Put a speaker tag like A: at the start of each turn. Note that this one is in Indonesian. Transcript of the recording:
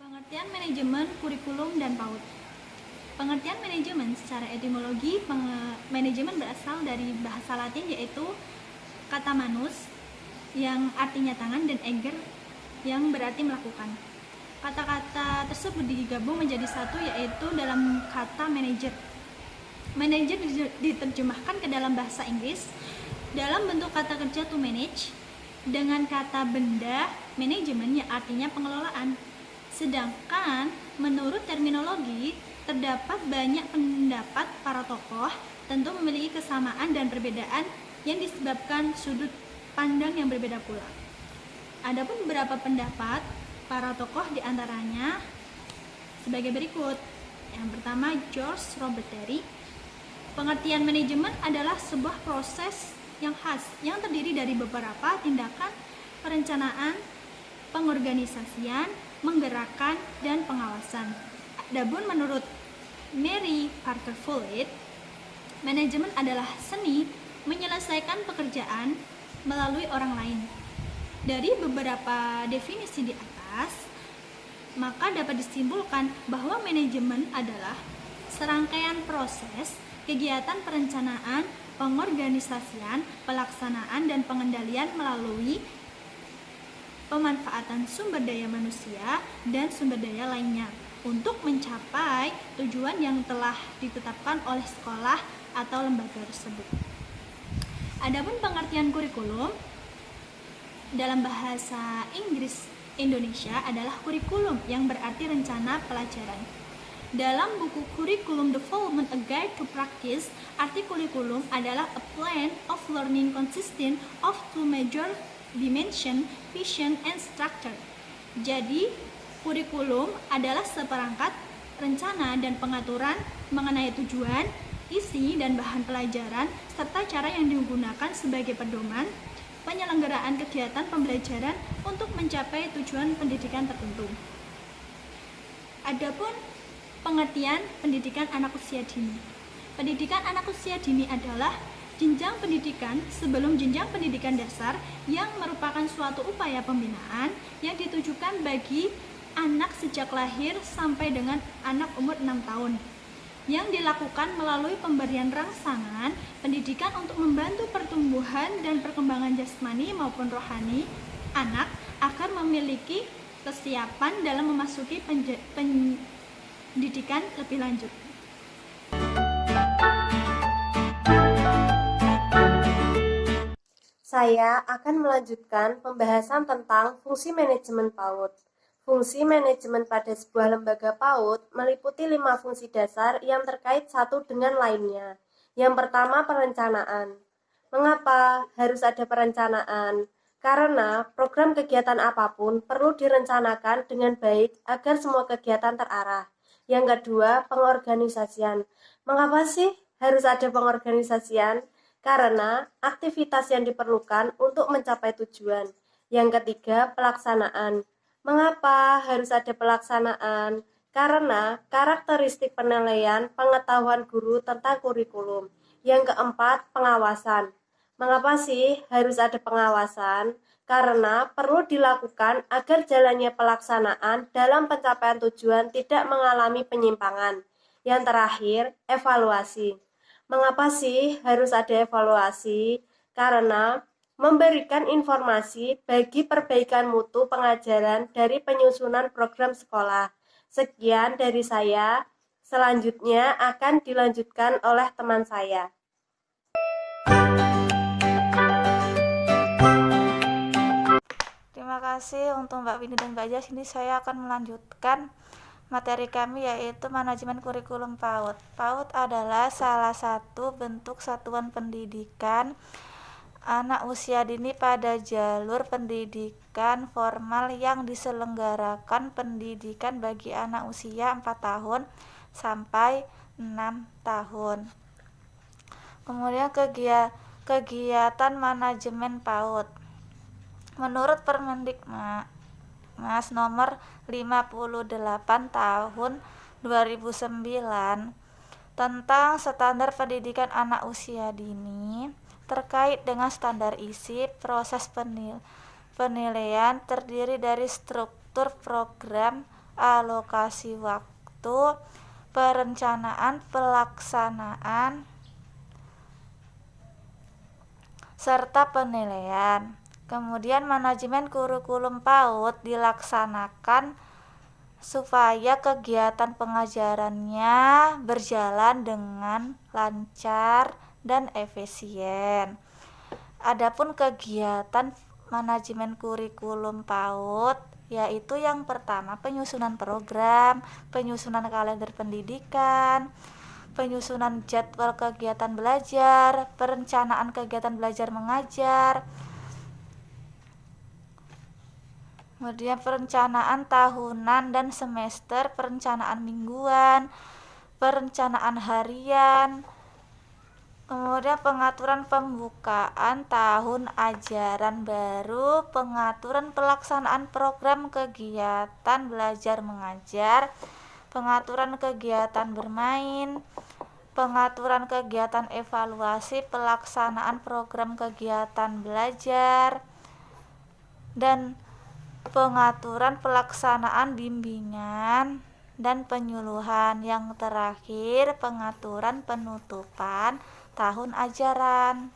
A: Pengertian manajemen kurikulum dan PAUD. Pengertian manajemen secara etimologi, manajemen berasal dari bahasa Latin yaitu kata manus yang artinya tangan dan eger yang berarti melakukan. Kata-kata tersebut digabung menjadi satu yaitu dalam kata manager. Manager diterjemahkan ke dalam bahasa Inggris dalam bentuk kata kerja to manage dengan kata benda manajemen yang artinya pengelolaan. Sedangkan menurut terminologi terdapat banyak pendapat para tokoh, tentu memiliki kesamaan dan perbedaan yang disebabkan sudut pandang yang berbeda pula. Adapun beberapa pendapat para tokoh diantaranya sebagai berikut. Yang pertama, George Robert Terry. Pengertian manajemen adalah sebuah proses yang khas yang terdiri dari beberapa tindakan perencanaan, pengorganisasian, menggerakkan, dan pengawasan. Adapun menurut Mary Parker Follett, manajemen adalah seni menyelesaikan pekerjaan melalui orang lain. Dari beberapa definisi di atas, maka dapat disimpulkan bahwa manajemen adalah serangkaian proses, kegiatan perencanaan, pengorganisasian, pelaksanaan, dan pengendalian melalui pemanfaatan sumber daya manusia dan sumber daya lainnya untuk mencapai tujuan yang telah ditetapkan oleh sekolah atau lembaga tersebut. Adapun pengertian kurikulum dalam bahasa Inggris Indonesia adalah kurikulum yang berarti rencana pelajaran. Dalam buku Curriculum Development: A Guide to Practice, arti kurikulum adalah a plan of learning consisting of two major dimension, vision, and structure. Jadi, kurikulum adalah seperangkat rencana dan pengaturan mengenai tujuan, isi, dan bahan pelajaran, serta cara yang digunakan sebagai pedoman penyelenggaraan kegiatan pembelajaran untuk mencapai tujuan pendidikan tertentu. Adapun pengertian pendidikan anak usia dini. Pendidikan anak usia dini adalah jenjang pendidikan sebelum jenjang pendidikan dasar yang merupakan suatu upaya pembinaan yang ditujukan bagi anak sejak lahir sampai dengan anak umur 6 tahun yang dilakukan melalui pemberian rangsangan pendidikan untuk membantu pertumbuhan dan perkembangan jasmani maupun rohani anak agar memiliki kesiapan dalam memasuki pendidikan lebih lanjut.
B: Saya akan melanjutkan pembahasan tentang fungsi manajemen PAUD. Fungsi manajemen pada sebuah lembaga PAUD meliputi 5 fungsi dasar yang terkait satu dengan lainnya. Yang pertama, perencanaan. Mengapa harus ada perencanaan? Karena program kegiatan apapun perlu direncanakan dengan baik agar semua kegiatan terarah. Yang kedua, pengorganisasian. Mengapa sih harus ada pengorganisasian? Karena aktivitas yang diperlukan untuk mencapai tujuan. Yang ketiga, pelaksanaan. Mengapa harus ada pelaksanaan? Karena karakteristik penilaian pengetahuan guru tentang kurikulum. Yang keempat, pengawasan. Mengapa sih harus ada pengawasan? Karena perlu dilakukan agar jalannya pelaksanaan dalam pencapaian tujuan tidak mengalami penyimpangan. Yang terakhir, evaluasi. Mengapa sih harus ada evaluasi? Karena memberikan informasi bagi perbaikan mutu pengajaran dari penyusunan program sekolah. Sekian dari saya, selanjutnya akan dilanjutkan oleh teman saya.
C: Terima kasih untuk Mbak Winnie dan Mbak Jas. Ini saya akan melanjutkan materi kami yaitu manajemen kurikulum PAUD. PAUD adalah salah satu bentuk satuan pendidikan anak usia dini pada jalur pendidikan formal yang diselenggarakan pendidikan bagi anak usia 4 tahun sampai 6 tahun. Kemudian kegiatan manajemen PAUD. Menurut Permendikbud Kepdikmas nomor 58 tahun 2009 tentang standar pendidikan anak usia dini terkait dengan standar isi proses penilaian terdiri dari struktur program, alokasi waktu, perencanaan pelaksanaan, serta penilaian. Kemudian manajemen kurikulum PAUD dilaksanakan supaya kegiatan pengajarannya berjalan dengan lancar dan efisien. Adapun kegiatan manajemen kurikulum PAUD yaitu yang pertama penyusunan program, penyusunan kalender pendidikan, penyusunan jadwal kegiatan belajar, perencanaan kegiatan belajar mengajar, kemudian perencanaan tahunan dan semester, perencanaan mingguan, perencanaan harian, kemudian pengaturan pembukaan tahun ajaran baru, pengaturan pelaksanaan program kegiatan belajar mengajar, pengaturan kegiatan bermain, pengaturan kegiatan evaluasi pelaksanaan program kegiatan belajar, dan pengaturan pelaksanaan bimbingan dan penyuluhan. Yang terakhir, pengaturan penutupan tahun ajaran.